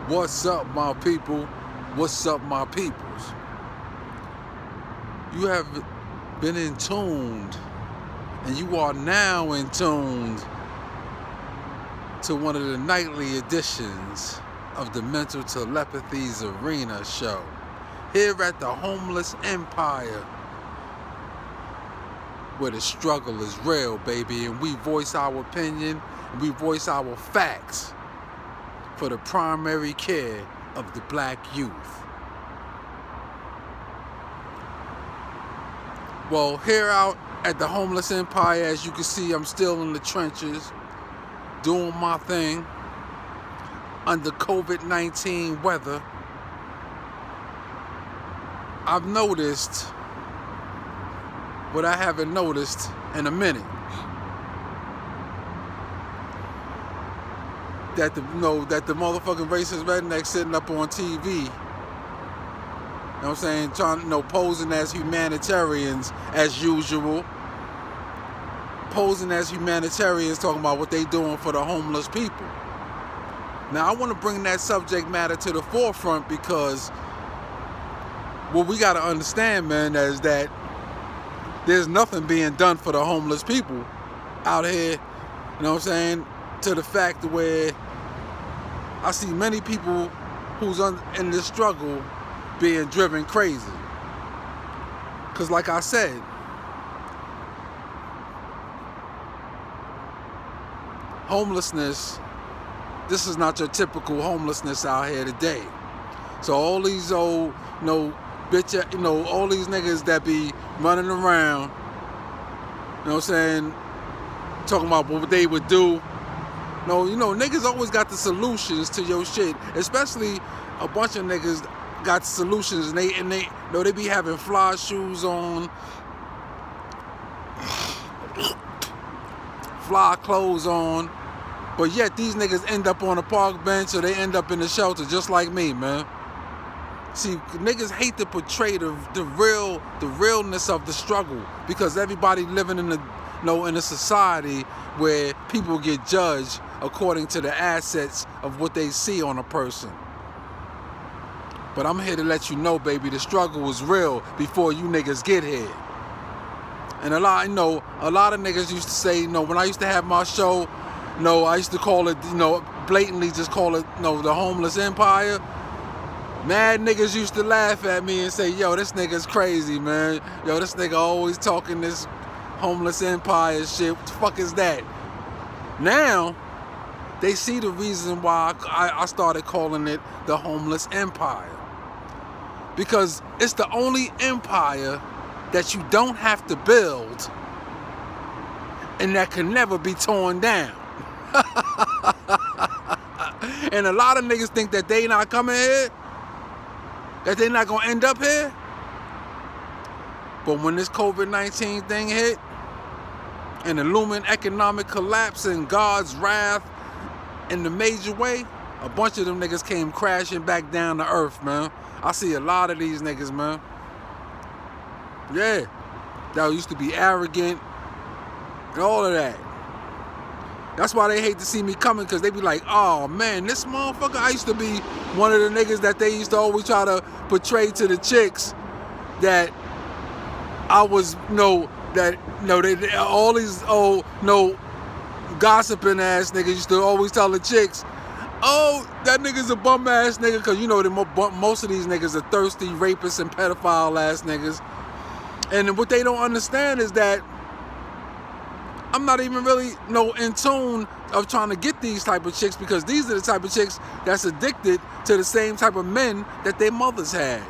What's up, my people? What's up, my peoples? You have been in tuned, and you are now in tuned to one of the nightly editions of the Mental Telepathy's Arena show here at the Homeless Empire, where the struggle is real, baby, and we voice our opinion and we voice our facts for the primary care of the black youth. Well, here out at the Homeless Empire, as you can see, I'm still in the trenches doing my thing under COVID-19 weather. I've noticed what I haven't noticed in a minute. That the motherfucking racist redneck sitting up on TV, you know what I'm saying, posing as humanitarians as usual. Posing as humanitarians, talking about what they doing for the homeless people. Now, I want to bring that subject matter to the forefront because what we got to understand, man, is that there's nothing being done for the homeless people out here, you know what I'm saying, to the fact where I see many people who's in this struggle being driven crazy. Because like I said, homelessness, this is not your typical homelessness out here today. So all these old, all these niggas that be running around, you know what I'm saying, talking about what they would do. No, niggas always got the solutions to your shit. Especially a bunch of niggas got solutions, and they be having fly shoes on, fly clothes on, but yet these niggas end up on a park bench or they end up in the shelter just like me, man. See, niggas hate to portray the realness of the struggle because everybody living in a society where people get judged according to the assets of what they see on a person. But I'm here to let you know, baby, the struggle is real before you niggas get here. And a lot of niggas used to say, when I used to have my show, I used to call it, blatantly just call it, the Homeless Empire. Mad niggas used to laugh at me and say, yo, this nigga's crazy, man. Yo, this nigga always talking this Homeless Empire shit. What the fuck is that? Now, they see the reason why I started calling it the Homeless Empire. Because it's the only empire that you don't have to build and that can never be torn down. And a lot of niggas think that they not coming here, that they not gonna end up here. But when this COVID-19 thing hit and the looming economic collapse and God's wrath in the major way, a bunch of them niggas came crashing back down to earth, man. I see a lot of these niggas, man. Yeah, that used to be arrogant and all of that. That's why they hate to see me coming, because they be like, oh man, this motherfucker, I used to be one of the niggas that they used to always try to portray to the chicks that I was, all these old, gossiping ass niggas used to always tell the chicks, oh, that nigga's a bum ass nigga, because most of these niggas are thirsty rapists and pedophile ass niggas. And what they don't understand is that I'm not even really in tune of trying to get these type of chicks, because these are the type of chicks that's addicted to the same type of men that their mothers had.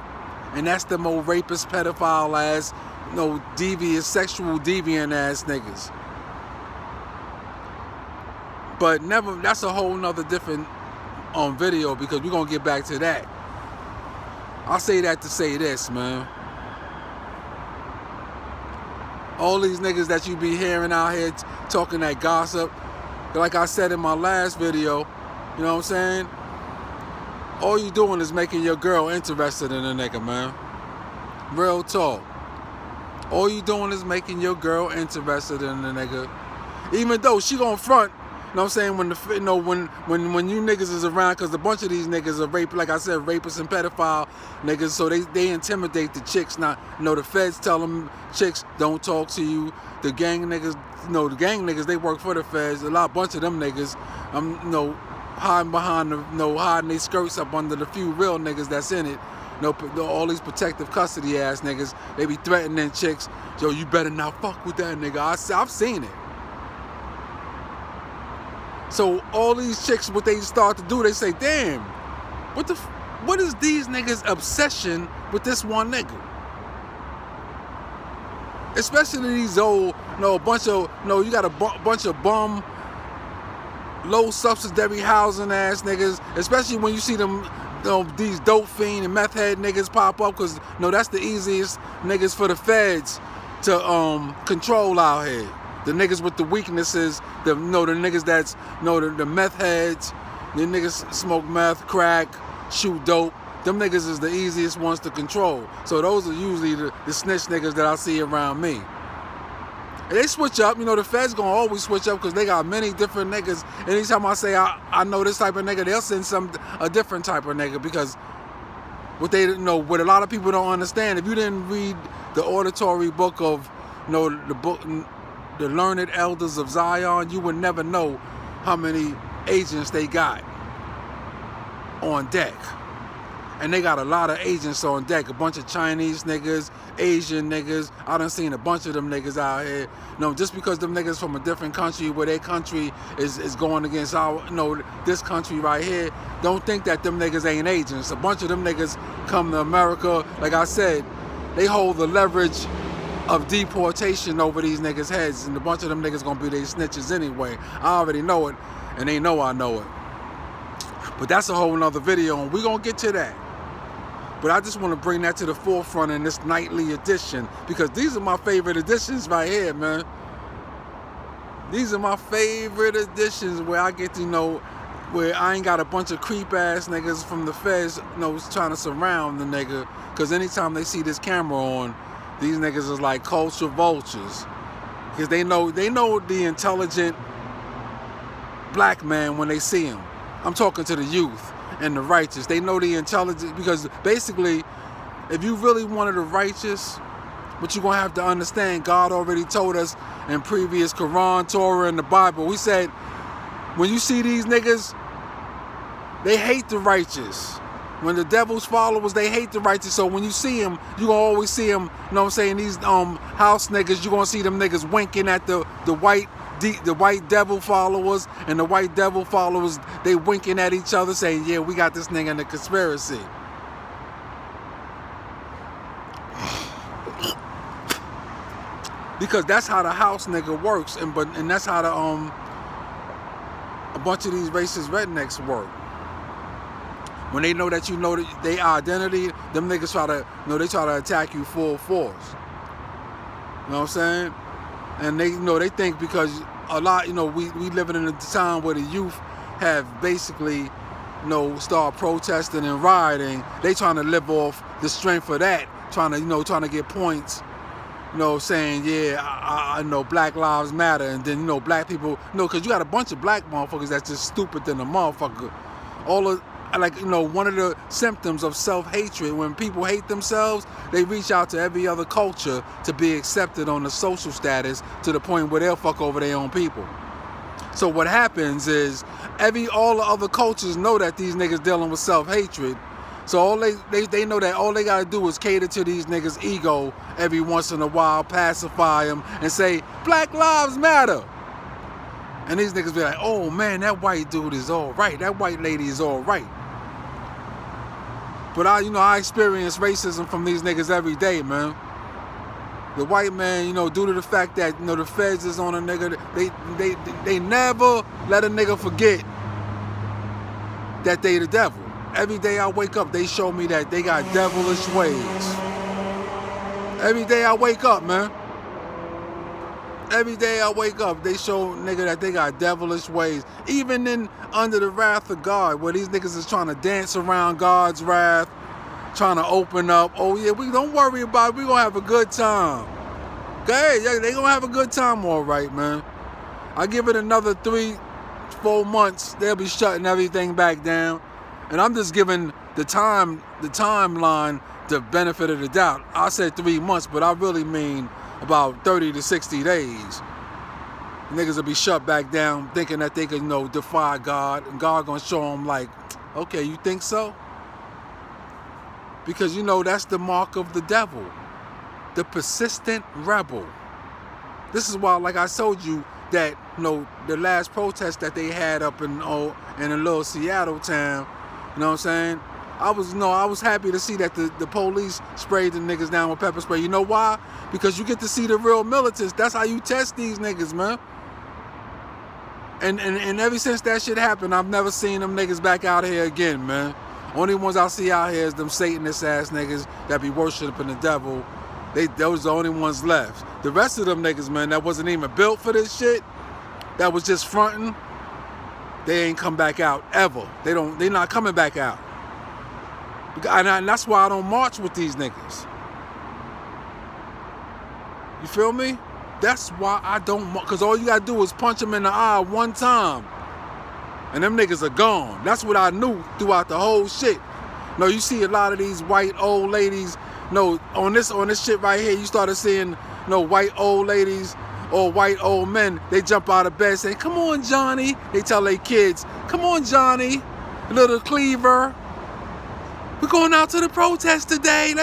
And that's the more rapist, pedophile ass, devious, sexual deviant ass niggas. But that's a whole nother different video, because we're gonna get back to that. I say that to say this, man. All these niggas that you be hearing out here talking that gossip, like I said in my last video, you know what I'm saying? All you doing is making your girl interested in a nigga, man. Real talk. All you doing is making your girl interested in a nigga. Even though she gonna front know what I'm saying, when when you niggas is around, because a bunch of these niggas are like I said, rapists and pedophile niggas, so they intimidate the chicks. Now, the feds tell them chicks don't talk to you. The gang niggas, they work for the feds. A bunch of them niggas, hiding behind hiding their skirts up under the few real niggas that's in it. All these protective custody ass niggas, they be threatening chicks. Yo, you better not fuck with that nigga. I've seen it. So all these chicks, what they start to do, they say, damn, what is these niggas' obsession with this one nigga? Especially these old, you got a bunch of bum, low subsidiary housing ass niggas, especially when you see them, these dope fiend and meth head niggas pop up, because that's the easiest niggas for the feds to control out here. The niggas with the weaknesses, the niggas that's the meth heads, the niggas smoke meth, crack, shoot dope. Them niggas is the easiest ones to control. So those are usually the snitch niggas that I see around me. And they switch up, the feds gonna always switch up because they got many different niggas. Anytime I say I know this type of nigga, they'll send a different type of nigga, because what a lot of people don't understand, if you didn't read the auditory book of the Learned Elders of Zion, you would never know how many agents they got on deck. And they got a lot of agents on deck. A bunch of Chinese niggas, Asian niggas. I done seen a bunch of them niggas out here. Just because them niggas from a different country, where their country is going against this country right here, don't think that them niggas ain't agents. A bunch of them niggas come to America, like I said, they hold the leverage of deportation over these niggas' heads, and a bunch of them niggas gonna be they snitches anyway. I already know it, and they know I know it. But that's a whole nother video, and we gonna get to that. But I just want to bring that to the forefront in this nightly edition, because these are my favorite editions right here, man. These are my favorite editions, where I get to where I ain't got a bunch of creep ass niggas from the feds trying to surround the nigga, because anytime they see this camera on, these niggas is like culture vultures, because they know the intelligent black man when they see him. I'm talking to the youth and the righteous. They know the intelligent, because basically, if you really wanted the righteous, but you're gonna have to understand, God already told us in previous Quran, Torah, and the Bible. We said, when you see these niggas, they hate the righteous. When the devil's followers, they hate the righteous. So when you see them, you gonna always see them, these house niggas, you gonna see them niggas winking at the white devil followers, and the white devil followers, they winking at each other saying, yeah, we got this nigga in the conspiracy. Because that's how the house nigga works, and that's how a bunch of these racist rednecks work. When they know that they identity, them niggas try to attack you full force. You know what I'm saying? And they think because a lot, we living in a time where the youth have basically, start protesting and rioting. They trying to live off the strength of that, trying to get points, saying, yeah, I know Black Lives Matter, and then black people, because you got a bunch of black motherfuckers that's just stupid than a motherfucker. One of the symptoms of self-hatred, when people hate themselves, they reach out to every other culture to be accepted on the social status, to the point where they'll fuck over their own people. So what happens is, all the other cultures know that these niggas dealing with self-hatred. So all they know that all they gotta do is cater to these niggas' ego every once in a while, pacify them, and say, Black Lives Matter. And these niggas be like, oh man, that white dude is all right. That white lady is all right. But I experience racism from these niggas every day, man. The white man, due to the fact that, the feds is on a nigga, they never let a nigga forget that they the devil. Every day I wake up, they show me that they got devilish ways. Every day I wake up, man. Every day I wake up, they show nigga that they got devilish ways. Even in Under the Wrath of God, where these niggas is trying to dance around God's wrath, trying to open up. Oh yeah, we don't worry about it. We gonna have a good time. Okay, yeah, they gonna have a good time, all right, man. I give it another 3 4 months, they'll be shutting everything back down. And I'm just giving the timeline the benefit of the doubt. I said 3 months, but I really mean about 30 to 60 days. Niggas will be shut back down thinking that they can, defy God. And God gonna show them like, okay, you think so? Because, that's the mark of the devil. The persistent rebel. This is why, like I told you, that, the last protest that they had up in a little Seattle town, you know what I'm saying? I was happy to see that the police sprayed the niggas down with pepper spray. You know why? Because you get to see the real militants. That's how you test these niggas, man. And ever since that shit happened, I've never seen them niggas back out here again, man. Only ones I see out here is them Satanist ass niggas that be worshiping the devil. Those are the only ones left. The rest of them niggas, man, that wasn't even built for this shit, that was just fronting, they ain't come back out ever. They not coming back out. And that's why I don't march with these niggas. You feel me? That's why I don't, because all you gotta do is punch them in the eye one time, and them niggas are gone. That's what I knew throughout the whole shit. You see a lot of these white old ladies. On this shit right here, you started seeing white old ladies or white old men. They jump out of bed saying, "Come on, Johnny." They tell their kids, "Come on, Johnny, little Cleaver. We're going out to the protest today.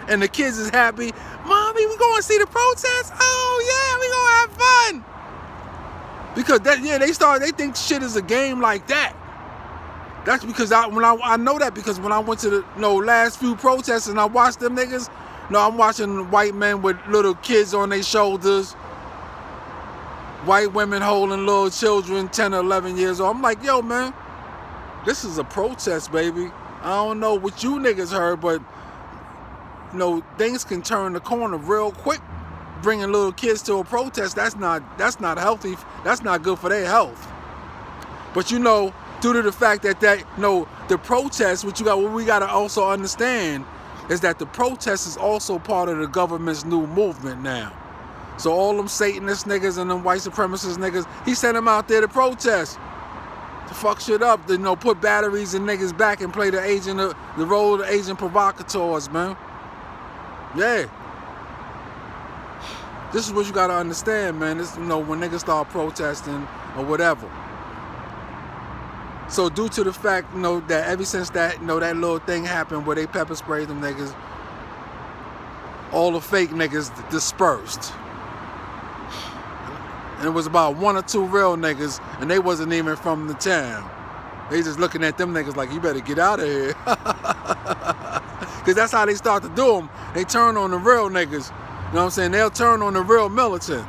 And the kids is happy. "Mommy, we going to see the protest? Oh yeah, we gonna have fun." Because they think shit is a game like that. That's because I know that because when I went to the last few protests and I watched them niggas, I'm watching white men with little kids on their shoulders, white women holding little children 10 or 11 years old. I'm like, yo, man, this is a protest, baby. I don't know what you niggas heard, but things can turn the corner real quick. Bringing little kids to a protest, that's not healthy. That's not good for their health. But due to the fact that the protest, what we gotta also understand is that the protest is also part of the government's new movement now. So all them Satanist niggas and them white supremacist niggas, he sent them out there to protest, to fuck shit up, to put batteries in niggas back and play the role of the agent provocateurs, man. Yeah. This is what you gotta understand, man. This, when niggas start protesting or whatever. So due to the fact, that ever since that, that little thing happened where they pepper sprayed them niggas, all the fake niggas dispersed. And it was about 1 or 2 real niggas, and they wasn't even from the town. They just looking at them niggas like, you better get out of here. Because that's how they start to do them. They turn on the real niggas. You know what I'm saying? They'll turn on the real militant.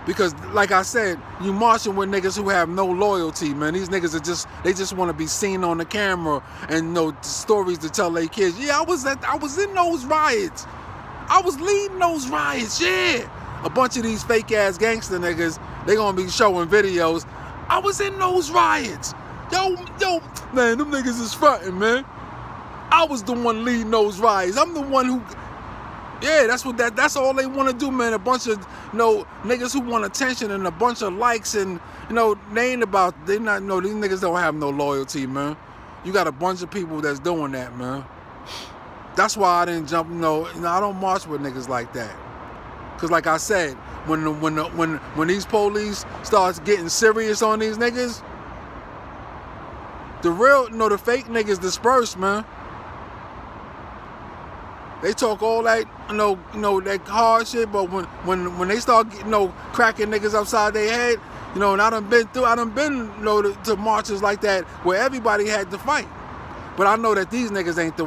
Because, like I said, you marching with niggas who have no loyalty, man. These niggas they just want to be seen on the camera and stories to tell their kids. Yeah, I was in those riots. I was leading those riots, yeah. A bunch of these fake ass gangster niggas, they gonna be showing videos. I was in those riots. Yo, man, them niggas is fronting, man. I was the one leading those riots. I'm the one who. Yeah, that's all they want to do, man. A bunch of niggas who want attention and a bunch of likes, and these niggas don't have no loyalty, man. You got a bunch of people that's doing that, man. That's why I didn't jump. I don't march with niggas like that. Cause like I said, when these police starts getting serious on these niggas, the real, the fake niggas disperse, man. They talk all that, that hard shit, but when they start, cracking niggas upside their head, and I done been to marches like that where everybody had to fight. But I know that these niggas ain't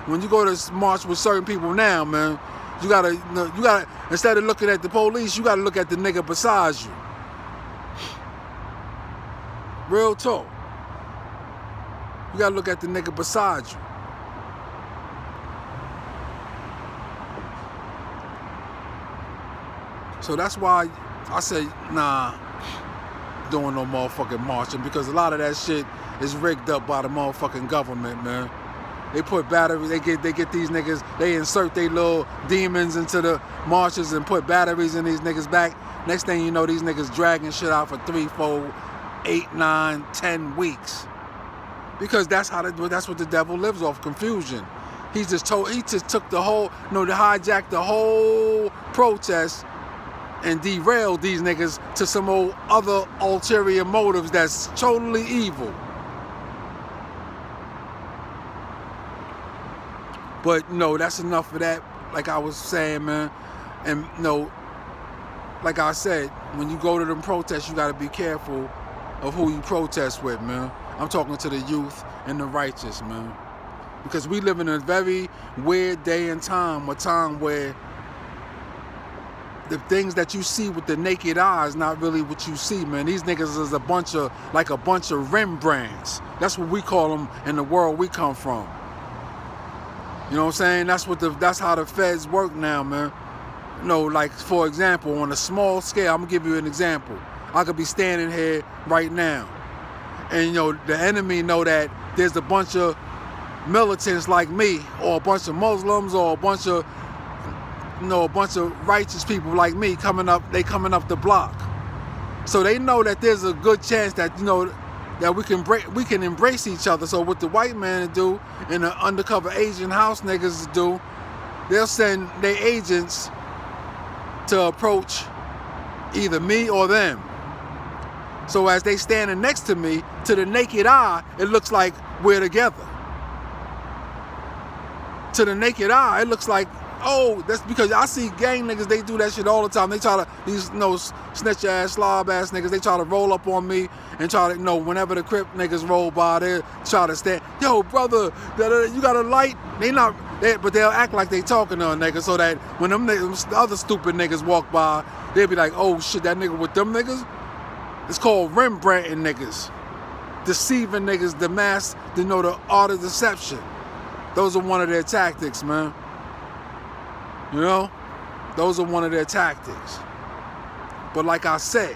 when you go to march with certain people now, man, you gotta, instead of looking at the police, you gotta look at the nigga beside you. Real talk. You gotta look at the nigga beside you. So that's why I say, nah, doing no motherfucking marching, because a lot of that shit is rigged up by the motherfucking government, man. They put batteries, they get these niggas, they insert their little demons into the marches and put batteries in these niggas back. Next thing you know, these niggas dragging shit out for 3, 4, 8, 9, 10 weeks. Because that's what the devil lives off, confusion. He just took the whole, they hijacked the whole protest and derailed these niggas to some old other ulterior motives that's totally evil. But no, that's enough of that. Like I was saying, man, and like I said, when you go to them protests, you gotta be careful of who you protest with, man. I'm talking to the youth and the righteous, man. Because we live in a very weird day and time, a time where the things that you see with the naked eye is not really what you see, man. These niggas is a bunch of Rembrandts. That's what we call them in the world we come from. You know what I'm saying? That's how the feds work now, man. Like for example, on a small scale, I'm gonna give you an example. I could be standing here right now, and the enemy know that there's a bunch of militants like me, or a bunch of Muslims, or a bunch of righteous people like me coming up the block. So they know that there's a good chance that that we can embrace each other. So what the white man do and the undercover Asian house niggas do, they'll send their agents to approach either me or them. So as they standing next to me, to the naked eye, it looks like we're together. To the naked eye, it looks like, oh, that's because I see gang niggas, they do that shit all the time. They try to, these snitch ass, slob ass niggas, they try to roll up on me and try to, whenever the Crip niggas roll by, they try to stand, yo, brother, you got a light? But they'll act like they talking to a nigga, so that when them other stupid niggas walk by, they'll be like, oh shit, that nigga with them niggas? It's called Rembrandting niggas. Deceiving niggas, the art of deception. Those are one of their tactics, man. Those are one of their tactics. But like I said,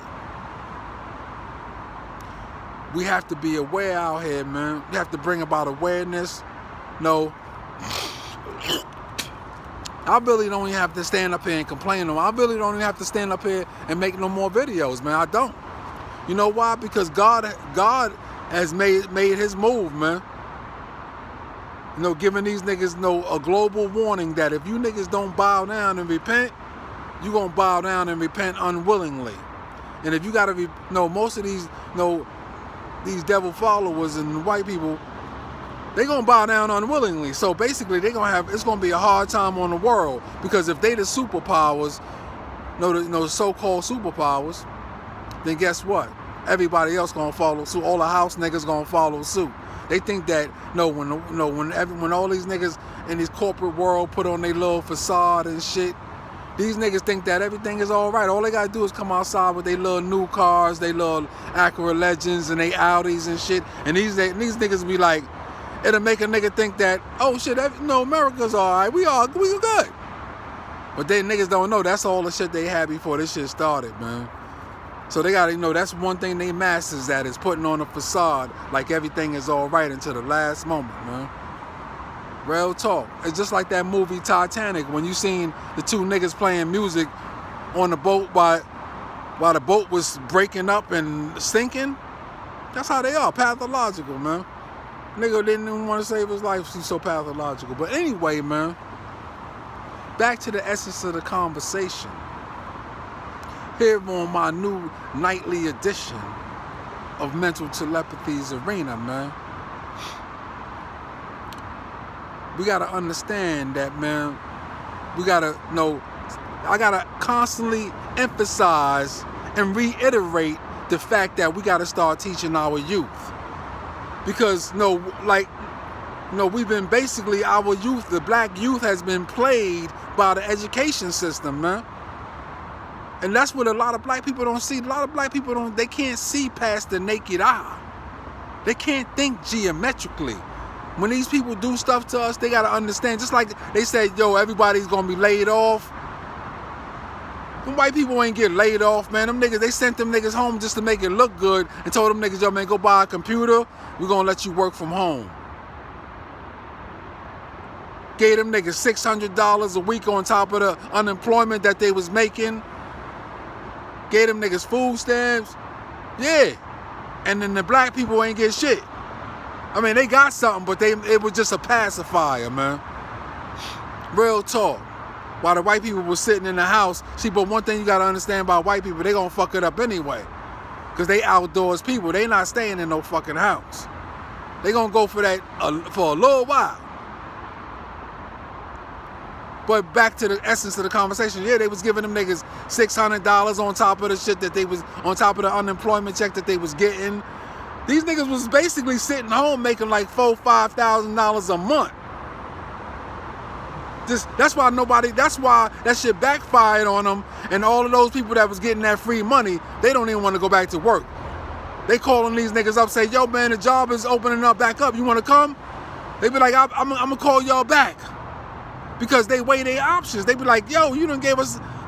we have to be aware out here, man. We have to bring about awareness. I really don't even have to stand up here and complain. I really don't even have to stand up here and make no more videos, man. I don't. You know why? Because God has made his move, man. Giving these niggas a global warning that if you niggas don't bow down and repent, you gonna bow down and repent unwillingly. And if you gotta be, most of these devil followers and white people, they gonna bow down unwillingly. So basically, it's gonna be a hard time on the world, because if they the superpowers, the so-called superpowers, then guess what? Everybody else gonna follow suit. All the house niggas gonna follow suit. They think that when all these niggas in this corporate world put on their little facade and shit, these niggas think that everything is all right. All they gotta do is come outside with their little new cars, their little Acura Legends and their Audis and shit. And these niggas be like, it'll make a nigga think that, oh shit, America's all right. We good. But they niggas don't know that's all the shit they had before this shit started, man. So they gotta that's one thing they masters at, is putting on a facade like everything is all right until the last moment, man. Real talk. It's just like that movie Titanic, when you seen the two niggas playing music on the boat while the boat was breaking up and sinking. That's how they are, pathological, man. Nigga didn't even want to save his life, he's so pathological. But anyway, man, back to the essence of the conversation. Here on my new nightly edition of Mental Telepathy's Arena, man. We gotta understand that, man. We gotta I gotta constantly emphasize and reiterate the fact that we gotta start teaching our youth. Because, we've been basically, our youth, the black youth has been played by the education system, man. And that's what a lot of black people don't see. A lot of black people they can't see past the naked eye. They can't think geometrically. When these people do stuff to us, they gotta understand. Just like they said, yo, everybody's gonna be laid off. Them white people ain't get laid off, man. Them niggas, they sent them niggas home just to make it look good and told them niggas, yo, man, go buy a computer. We're gonna let you work from home. Gave them niggas $600 a week on top of the unemployment that they was making. gave them niggas food stamps. Yeah. And then the black people ain't get shit. I mean, they got something, but it was just a pacifier, man. Real talk. While the white people were sitting in the house. See, but one thing you got to understand about white people, they going to fuck it up anyway. Because they outdoors people. They not staying in no fucking house. They going to go for that for a little while. But back to the essence of the conversation. Yeah, they was giving them niggas $600 on top of the shit that they was, on top of the unemployment check that they was getting. These niggas was basically sitting home making like $4,000-$5,000 a month. That's why that shit backfired on them. And all of those people that was getting that free money, they don't even want to go back to work. They calling these niggas up, say, yo man, the job is opening up back up. You want to come? They be like, I'm gonna call y'all back. Because they weigh their options. They be like, yo, you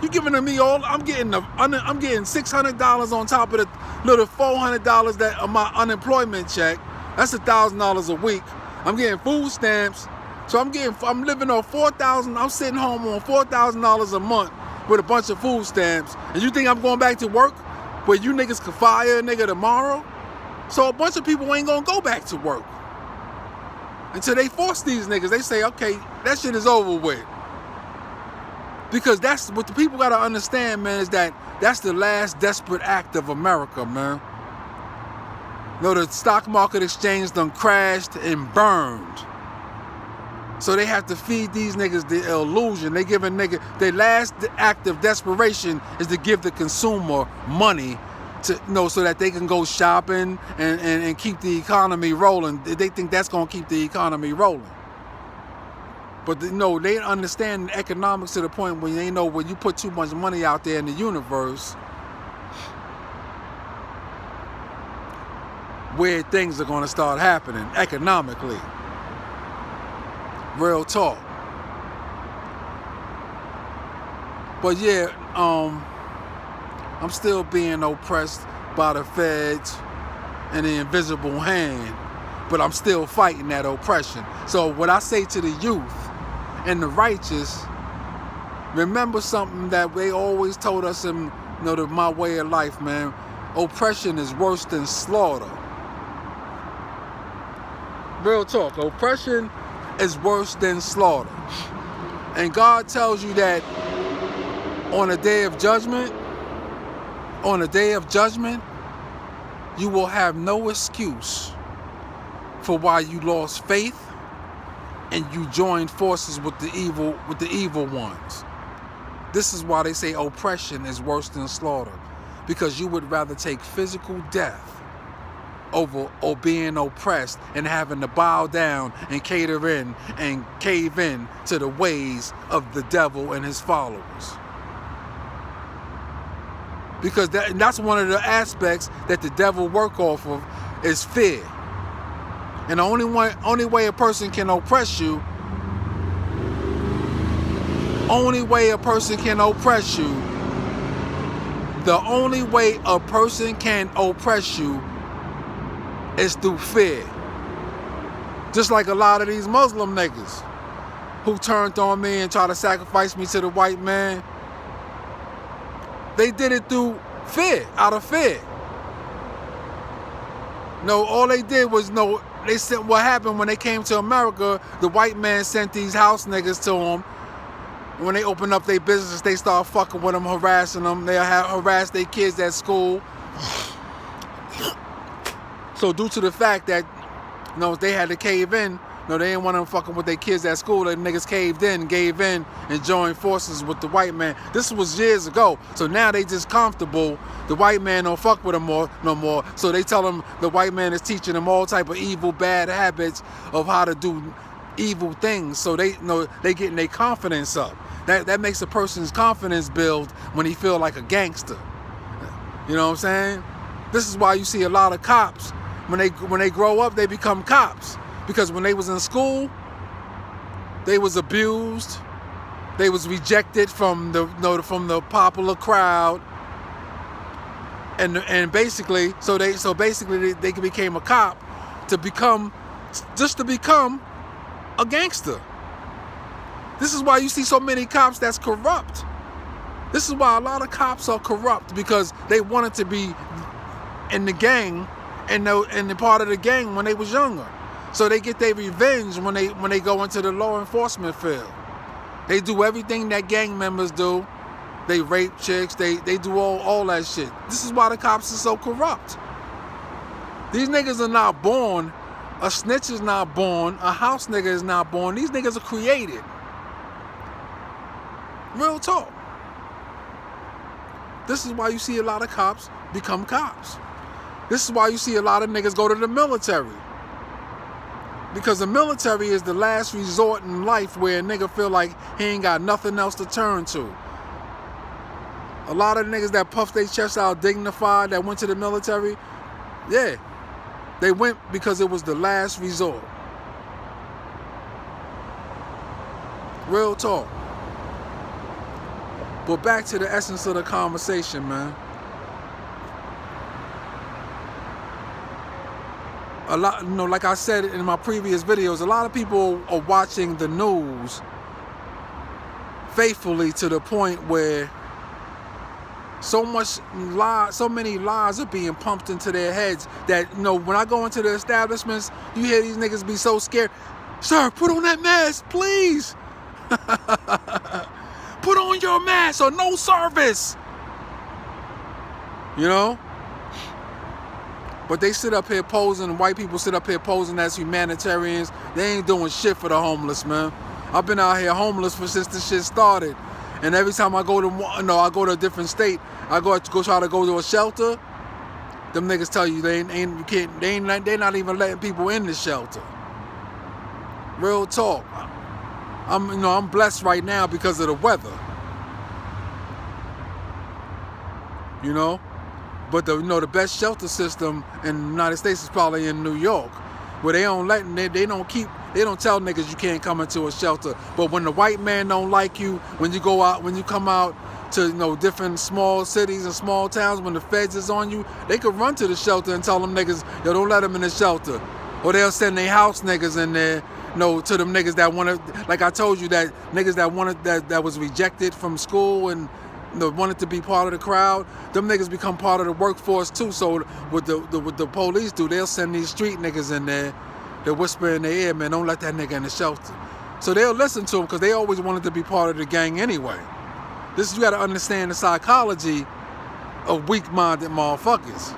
giving to me all, I'm getting $600 on top of the little $400 that of my unemployment check. That's $1,000 a week. I'm getting food stamps. So I'm living on $4,000. I'm sitting home on $4,000 a month with a bunch of food stamps. And you think I'm going back to work where you niggas could fire a nigga tomorrow? So a bunch of people ain't gonna go back to work until they force these niggas. They say, okay, that shit is over with. Because that's what the people gotta understand, man, is that's the last desperate act of America, man. You know, the stock market exchange done crashed and burned. So they have to feed these niggas the illusion. They give a nigga, their last act of desperation is to give the consumer money to, you know, so that they can go shopping and keep the economy rolling. They think that's gonna keep the economy rolling. But no, they understand economics to the point where they know when you put too much money out there in the universe, weird things are gonna start happening economically. Real talk. But yeah, I'm still being oppressed by the feds and the invisible hand, but I'm still fighting that oppression. So what I say to the youth and the righteous, remember something that they always told us in, you know, my way of life, man. Oppression is worse than slaughter. Real talk. Oppression is worse than slaughter. And God tells you that on a day of judgment, you will have no excuse for why you lost faith and you joined forces with the evil ones. This is why they say oppression is worse than slaughter, because you would rather take physical death over or being oppressed and having to bow down and cater in and cave in to the ways of the devil and his followers. Because that's one of the aspects that the devil work off of is fear. And the only way a person can oppress you, the only way a person can oppress you is through fear. Just like a lot of these Muslim niggas who turned on me and tried to sacrifice me to the white man. They did it through fear, out of fear. No, all they did was, they sent, what happened when they came to America, the white man sent these house niggas to them. When they opened up their business, they started fucking with them, harassing them. They harassed their kids at school. So due to the fact that, they had to cave in, they didn't want them fucking with their kids at school. The niggas caved in, gave in, and joined forces with the white man. This was years ago. So now they just comfortable. The white man don't fuck with them no more. So they tell them the white man is teaching them all type of evil, bad habits of how to do evil things. So they getting their confidence up. That makes a person's confidence build when he feel like a gangster. You know what I'm saying? This is why you see a lot of cops. When they grow up, they become cops. Because when they was in school, they was abused, they was rejected from the popular crowd, and basically, so they became a cop to become a gangster. This is why you see so many cops that's corrupt. This is why a lot of cops are corrupt, because they wanted to be in the gang and the part of the gang when they was younger. So they get their revenge when they go into the law enforcement field. They do everything that gang members do. They rape chicks. They do all that shit. This is why the cops are so corrupt. These niggas are not born. A snitch is not born. A house nigga is not born. These niggas are created. Real talk. This is why you see a lot of cops become cops. This is why you see a lot of niggas go to the military. Because the military is the last resort in life where a nigga feel like he ain't got nothing else to turn to. A lot of niggas that puff their chest out dignified that went to the military, yeah, they went because it was the last resort. Real talk. But back to the essence of the conversation, man. A lot, you know, like I said in my previous videos, a lot of people are watching the news faithfully to the point where so many lies are being pumped into their heads that, you know, when I go into the establishments, you hear these niggas be so scared. Sir, put on that mask, please. Put on your mask or no service. You know? But they sit up here posing, white people sit up here posing as humanitarians. They ain't doing shit for the homeless, man. I've been out here homeless since this shit started. And every time I go to a different state, I go try to go to a shelter. Them niggas tell you they're not even letting people in the shelter. Real talk. I'm blessed right now because of the weather. You know? But the best shelter system in the United States is probably in New York, where they don't tell niggas you can't come into a shelter. But when the white man don't like you, when you come out to different small cities and small towns, when the feds is on you, they could run to the shelter and tell them niggas, yo, don't let them in the shelter. Or they'll send their house niggas in there, to them niggas that wanted, like I told you, that niggas that wanted that was rejected from school and wanted to be part of the crowd. Them niggas become part of the workforce too. So what the police do, they'll send these street niggas in there. They whisper in their ear, man, don't let that nigga in the shelter. So they'll listen to them because they always wanted to be part of the gang anyway. You got to understand the psychology of weak-minded motherfuckers.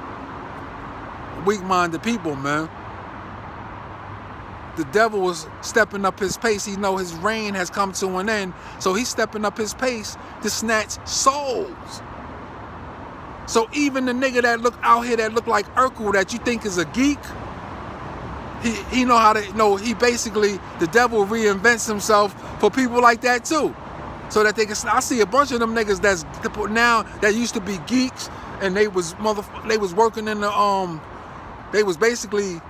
Weak-minded people, man. The devil is stepping up his pace. He know his reign has come to an end. So he's stepping up his pace to snatch souls. So even the nigga that look out here that look like Urkel that you think is a geek, he know how to, he basically, the devil reinvents himself for people like that too. So that they can, I see a bunch of them niggas that's now that used to be geeks and they was working in the, they was basically,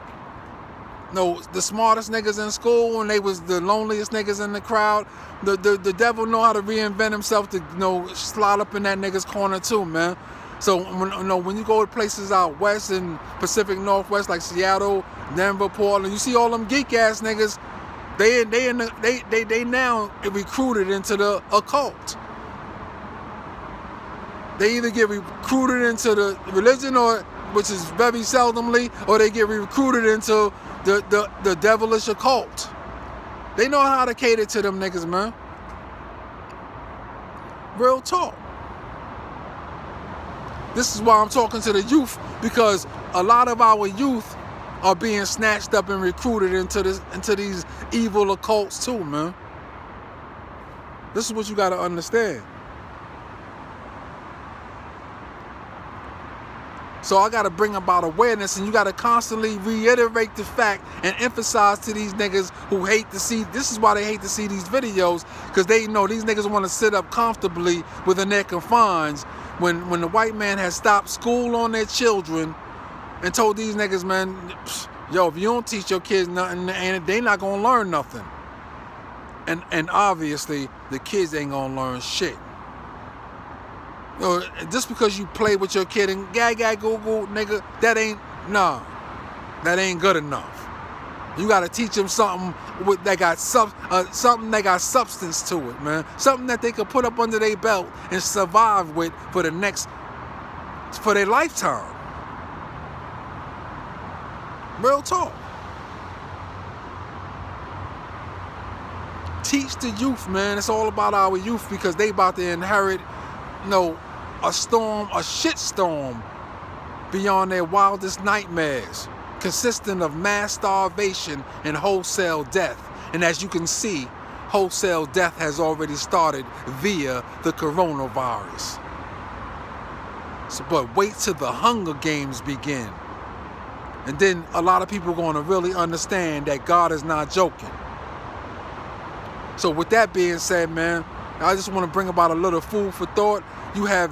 the smartest niggas in school and they was the loneliest niggas in the crowd. The devil know how to reinvent himself to, slide up in that nigga's corner too, man. So when you go to places out west and Pacific Northwest like Seattle, Denver, Portland, you see all them geek ass niggas. They now recruited into the occult. They either get recruited into the religion, or which is very seldomly, or they get recruited into the devilish occult. They know how to cater to them niggas, man. Real talk. This is why I'm talking to the youth, because a lot of our youth are being snatched up and recruited into these evil occults too, man. This is what you got to understand. So I got to bring about awareness, and you got to constantly reiterate the fact and emphasize to these niggas who hate to see, this is why they hate to see these videos, because they know these niggas want to sit up comfortably within their confines when the white man has stopped school on their children and told these niggas, man, yo, if you don't teach your kids nothing, they not going to learn nothing. And obviously, the kids ain't going to learn shit. Just because you play with your kid and gag, Google, nigga, that ain't good enough. You got to teach them something that got something that got substance to it, man. Something that they could put up under their belt and survive with for their lifetime. Real talk. Teach the youth, man. It's all about our youth because they about to inherit, a shit storm beyond their wildest nightmares, consisting of mass starvation and wholesale death. And as you can see, wholesale death has already started via the coronavirus. But wait till the Hunger Games begin. And then a lot of people are going to really understand that God is not joking. So with that being said, man, I just want to bring about a little food for thought. You have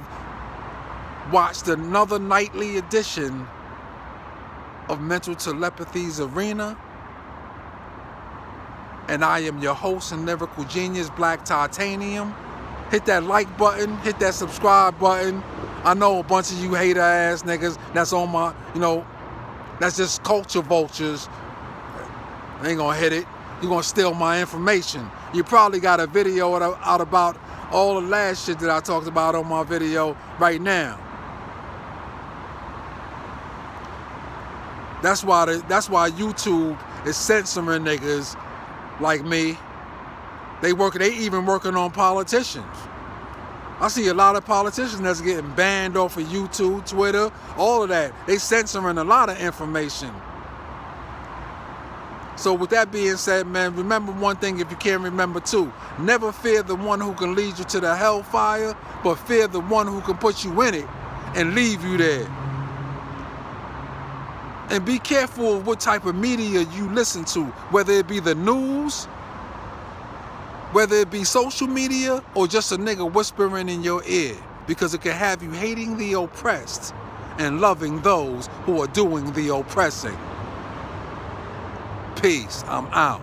watched another nightly edition of Mental Telepathy's Arena. And I am your host and lyrical genius, Black Titanium. Hit that like button, hit that subscribe button. I know a bunch of you hater ass niggas that's on my, that's just culture vultures. They ain't gonna hit it. You're gonna steal my information. You probably got a video out about all the last shit that I talked about on my video right now. That's why YouTube is censoring niggas like me. They even working on politicians. I see a lot of politicians that's getting banned off of YouTube, Twitter, all of that. They censoring a lot of information. So with that being said, man, remember one thing if you can't remember two. Never fear the one who can lead you to the hellfire, but fear the one who can put you in it and leave you there. And be careful of what type of media you listen to, whether it be the news, whether it be social media, or just a nigga whispering in your ear, because it can have you hating the oppressed and loving those who are doing the oppressing. Peace. I'm out.